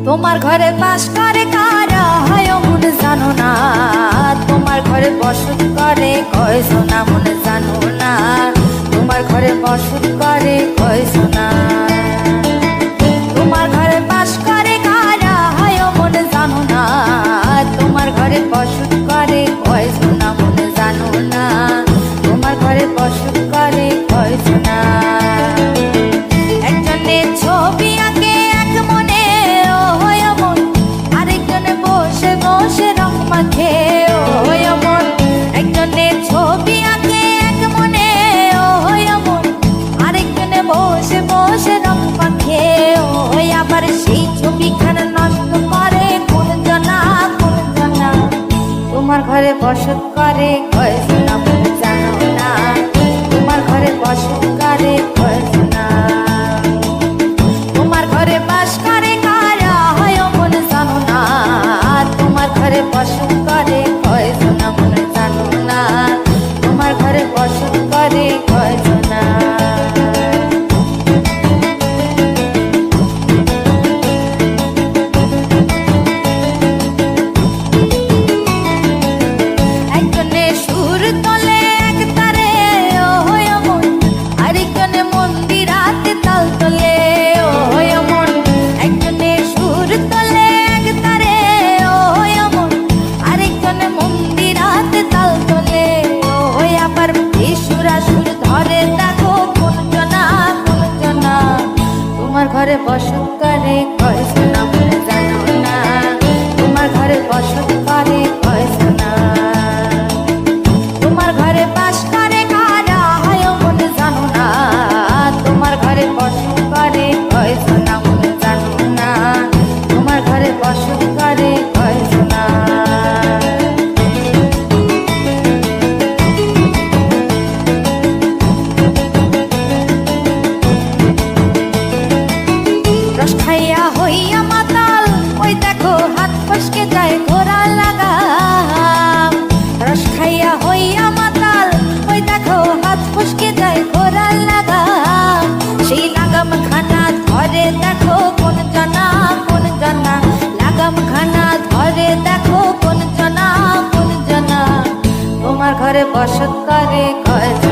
তোমার ঘরে বাস করে কারা হয় মন জানো না, তোমার ঘরে বসত করে কয়জন মন জানো না, তোমার ঘরে বসত করে কয়জন। তোমার ঘরে বাস করে কারা হয় মন জানো না, তোমার ঘরে বসত করে কয়জন মন জানো না, তোমার ঘরে বসত করে কয়জন। একজনের ছবি আঁকে এক মনে ও হয় মন, আরেকজনে বসে বসে রং মাখে ও হয় মন। একজনের ছবি আঁকে এক মনে ও হয় মন, আরেকজনে বসে বসে রং মাখে ও হয়। আবার সেই ছবিখানা নষ্ট করে কোন জনা কোন জনা, তোমার ঘরে বসত করে কয়জন মন জানো না, তোমার ঘরে বসত করে কয়জন। তোমার ঘরে বাস করে কারা হয় মন জানো না, তোমার ঘরে বসত করে কয়জন মন জানো না, তোমার ঘরে বসত করে কয়জন। একজনে সুর তোলে এক তারে ও হয় মন, আরেকজনে মন্দিরাতে তাল তোলে ও হয় মন। একজনে সুর তোলে এক তারে ও হয় মন, আরেকজনে মন্দিরাতে তাল তোলে ও হয়। আবার সুরা সুর ধরে দেখো কোন জনা কোন জনা, তোমার ঘরে বসত করে কয়জন মন জানো না, তোমার ঘরে বসত করে কয়জন। তোমার ঘরে বাস করে কারা হয় মন জানো না, তোমার ঘরে বসত করে কয়জন মন জানো না, তোমার ঘরে বসত করে কয়জন। রস খাইয়া হইয়া মাতাল ওই দেখো হাত ফসকে যায় ঘোড়া লাগাম। রস খাইয়া হইয়া মাতাল ওই দেখো হাত ফসকে যায় ঘোড়া লাগাম। সেই লাগাম খানা ধরে দেখো কোন জনা কোন জনা, লাগাম খানা ধরে দেখো কোন জনা কোন জনা, তোমার ঘরে বসত করে কয়জন।